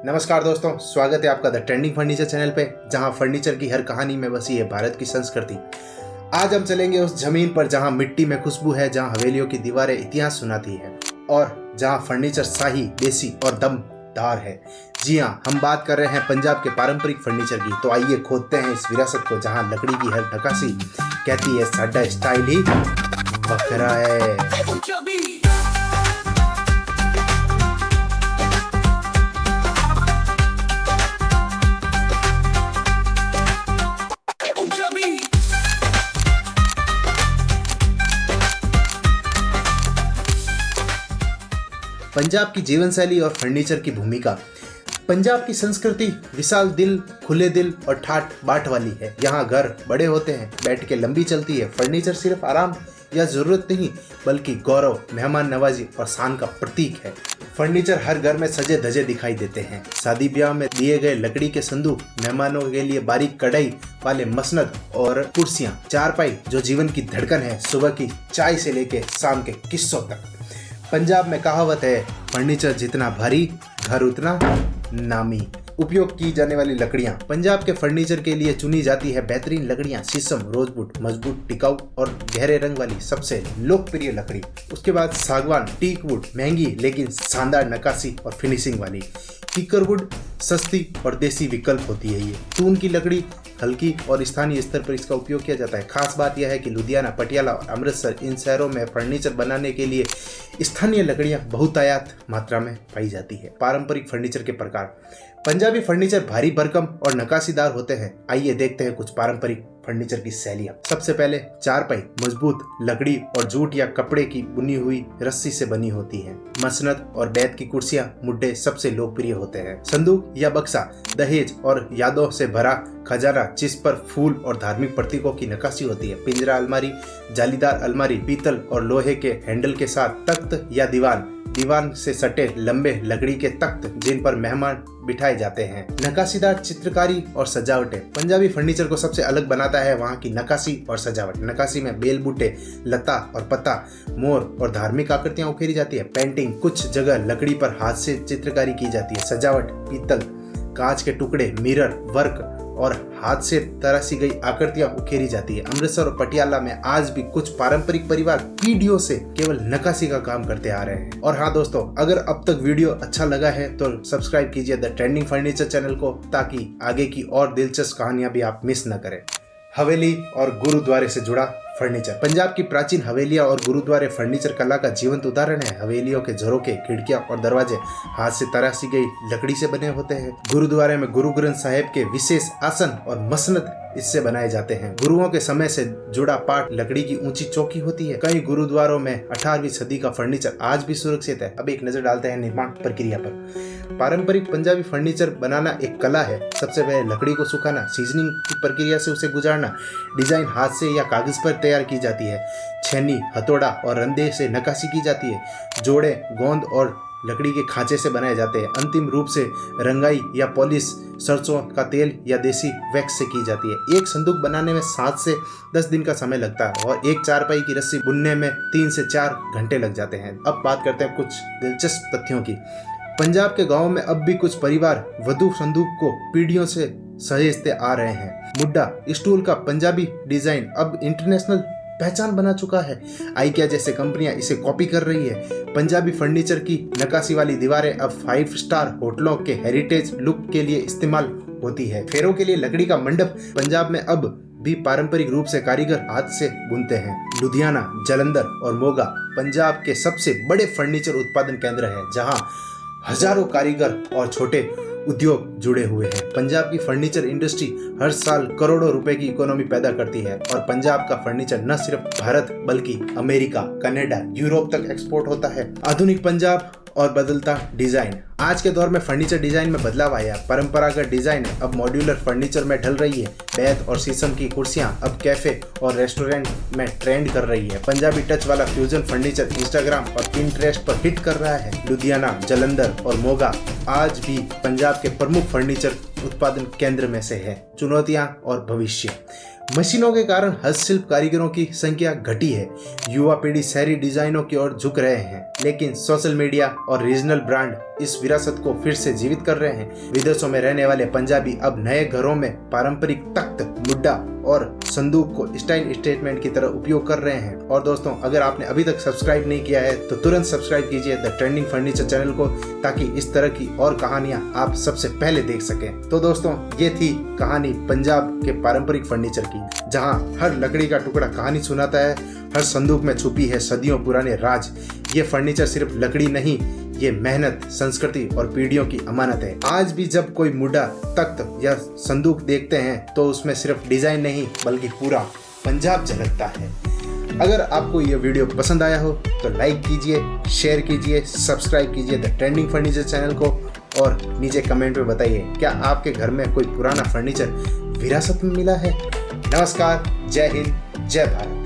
नमस्कार दोस्तों, स्वागत है आपका द ट्रेंडिंग फर्नीचर चैनल पे, जहां फर्नीचर की हर कहानी में बसी है भारत की संस्कृति। आज हम चलेंगे उस जमीन पर जहां मिट्टी में खुशबू है, जहां हवेलियों की दीवारें इतिहास सुनाती है और जहां फर्नीचर शाही, देसी और दमदार है। जी हाँ, हम बात कर रहे हैं पंजाब के पारंपरिक फर्नीचर की। तो आइए खोदते हैं इस विरासत को, जहाँ लकड़ी की हर नक्काशी कहती है साडा स्टाइल ही बखरा है। पंजाब की जीवन शैली और फर्नीचर की भूमिका। पंजाब की संस्कृति विशाल दिल, खुले दिल और ठाट बाट वाली है। यहाँ घर बड़े होते हैं, बैठ के लंबी चलती है। फर्नीचर सिर्फ आराम या जरूरत नहीं, बल्कि गौरव, मेहमान नवाजी और शान का प्रतीक है। फर्नीचर हर घर में सजे धजे दिखाई देते हैं। शादी ब्याह में दिए गए लकड़ी के संदूक, मेहमानों के लिए बारीक कढ़ाई वाले मसनद और कुर्सियां, चारपाई जो जीवन की धड़कन है, सुबह की चाय से लेके शाम के किस्सों तक। पंजाब में कहावत है, फर्नीचर जितना भारी, घर उतना नामी। उपयोग की जाने वाली लकड़ियां। पंजाब के फर्नीचर के लिए चुनी जाती है बेहतरीन लकड़ियां शीशम, रोजवुड, मजबूत, टिकाऊ और गहरे रंग वाली सबसे लोकप्रिय लकड़ी। उसके बाद सागवान, टीक वुड, महंगी लेकिन शानदार नक्काशी और फिनिशिंग वाली। कीकरवुड सस्ती और देसी विकल्प होती है। ये तून की लकड़ी हल्की और स्थानीय स्तर पर इसका उपयोग किया जाता है। खास बात यह है कि लुधियाना, पटियाला और अमृतसर, इन शहरों में फर्नीचर बनाने के लिए स्थानीय लकड़ियां बहुतायत मात्रा में पाई जाती है। पारंपरिक फर्नीचर के प्रकार। पंजाबी फर्नीचर भारी भरकम और नक्काशीदार होते हैं। आइए देखते हैं कुछ पारंपरिक फर्नीचर की शैलियां। सबसे पहले चारपाई मजबूत लकड़ी और जूट या कपड़े की बुनी हुई रस्सी से बनी होती है। मसनद और बैत की कुर्सियां, मुड्डे सबसे लोकप्रिय होते हैं। संदूक या बक्सा दहेज और यादों से भरा खजाना, जिस पर फूल और धार्मिक प्रतीकों की नक्काशी होती है। पिंजरा अलमारी, जालीदार अलमारी, पीतल और लोहे के हैंडल के साथ। तख्त या दीवान से सटे लंबे लकड़ी के तख्त, जिन पर मेहमान बिठाए जाते हैं। नक्काशीदार चित्रकारी और सजावटें। पंजाबी फर्नीचर को सबसे अलग बनाता है वहाँ की नक्काशी और सजावट। नक्काशी में बेल बूटे, लता और पत्ता, मोर और धार्मिक आकृतियां उकेरी जाती है। पेंटिंग, कुछ जगह लकड़ी पर हाथ से चित्रकारी की जाती है। सजावट पीतल, कांच के टुकड़े, मिरर वर्क और हाथ से तराशी गई आकृतियां उकेरी जाती है। अमृतसर और पटियाला में आज भी कुछ पारंपरिक परिवार पीढ़ियों से केवल नक्काशी का काम करते आ रहे हैं। और हाँ दोस्तों, अगर अब तक वीडियो अच्छा लगा है तो सब्सक्राइब कीजिए द ट्रेंडिंग फर्नीचर चैनल को, ताकि आगे की और दिलचस्प कहानियां भी आप मिस न करें। हवेली और गुरुद्वारे से जुड़ा फर्नीचर। पंजाब की प्राचीन हवेलियां और गुरुद्वारे फर्नीचर कला का जीवंत उदाहरण है। हवेलियों के झरोके, खिड़कियां और दरवाजे हाथ से तराशी गई लकड़ी से बने होते हैं। गुरुद्वारे में गुरु ग्रंथ साहिब के विशेष आसन और मसनद इससे बनाए जाते हैं। गुरुओं के समय से जुड़ा पाट लकड़ी की ऊंची चौकी होती है। कई गुरुद्वारों में 18वीं सदी का फर्नीचर आज भी सुरक्षित है। अब एक नजर डालते हैं निर्माण प्रक्रिया पर। पारंपरिक पंजाबी फर्नीचर बनाना एक कला है। सबसे पहले लकड़ी को सुखाना, सीजनिंग की प्रक्रिया से उसे गुजारना। डिजाइन हाथ से या कागज पर तैयार की जाती है। छेनी, हथौड़ा और रंधे से नक्काशी की जाती है। जोड़े, गोंद और लकड़ी के खांचे से बनाए जाते हैं। अंतिम रूप से रंगाई या पॉलिश सरसों का तेल या देसी वैक्स से की जाती है। एक संदूक बनाने में 7 से 10 दिन का समय लगता है और एक चारपाई की रस्सी बुनने में 3 से 4 घंटे लग जाते हैं। अब बात करते हैं कुछ दिलचस्प तथ्यों की। पंजाब के गाँव में अब भी कुछ परिवार वधु संदूक को पीढ़ियों से सहेजते आ रहे हैं। मुड्डा स्टूल का पंजाबी डिजाइन अब इंटरनेशनल पहचान बना चुका है। आइकिया जैसे कंपनियां इसे कॉपी कर रही है। पंजाबी फर्नीचर की नक्काशी वाली दीवारें अब 5 स्टार होटलों के हेरिटेज लुक के लिए इस्तेमाल होती है। फेरों के लिए लकड़ी का मंडप पंजाब में अब भी पारंपरिक रूप से कारीगर हाथ से बुनते हैं। लुधियाना, जालंधर और मोगा पंजाब के सबसे बड़े फर्नीचर उत्पादन केंद्र है, जहां हजारों कारीगर और छोटे उद्योग जुड़े हुए हैं। पंजाब की फर्नीचर इंडस्ट्री हर साल करोड़ों रुपए की इकोनॉमी पैदा करती है और पंजाब का फर्नीचर न सिर्फ भारत बल्कि अमेरिका, कनाडा, यूरोप तक एक्सपोर्ट होता है। आधुनिक पंजाब और बदलता डिजाइन। आज के दौर में फर्नीचर डिजाइन में बदलाव आया। परंपरागत डिजाइन अब मॉड्यूलर फर्नीचर में ढल रही है। बैत और शीशम की कुर्सियां अब कैफे और रेस्टोरेंट में ट्रेंड कर रही है। पंजाबी टच वाला फ्यूजन फर्नीचर इंस्टाग्राम और पिंटरेस्ट पर हिट कर रहा है। लुधियाना, जालंधर और मोगा आज भी पंजाब के प्रमुख फर्नीचर उत्पादन केंद्र में से है। चुनौतियां और भविष्य। मशीनों के कारण हस्तशिल्प कारीगरों की संख्या घटी है। युवा पीढ़ी शहरी डिजाइनों की ओर झुक रहे हैं, लेकिन सोशल मीडिया और रीजनल ब्रांड इस विरासत को फिर से जीवित कर रहे हैं। विदेशों में रहने वाले पंजाबी अब नए घरों में पारंपरिक तख्त, मुड्डा और संदूक को स्टाइल स्टेटमेंट की तरह उपयोग कर रहे हैं। और दोस्तों, अगर आपने अभी तक सब्सक्राइब नहीं किया है तो तुरंत सब्सक्राइब कीजिए द ट्रेंडिंग फर्नीचर चैनल को, ताकि इस तरह की और कहानियां आप सबसे पहले देख सकें। तो दोस्तों, ये थी कहानी पंजाब के पारंपरिक फर्नीचर की, जहां हर लकड़ी का टुकड़ा कहानी सुनाता है, हर संदूक में छुपी है सदियों पुराने राज। ये फर्नीचर सिर्फ लकड़ी नहीं, ये मेहनत, संस्कृति और पीढ़ियों की अमानत है। आज भी जब कोई मुड्डा, तख्त या संदूक देखते हैं तो उसमें सिर्फ डिजाइन नहीं बल्कि पूरा पंजाब झलकता है। अगर आपको यह वीडियो पसंद आया हो तो लाइक कीजिए, शेयर कीजिए, सब्सक्राइब कीजिए द ट्रेंडिंग फर्नीचर चैनल को, और नीचे कमेंट में बताइए क्या आपके घर में कोई पुराना फर्नीचर विरासत में मिला है। नमस्कार, जय हिंद, जय भारत।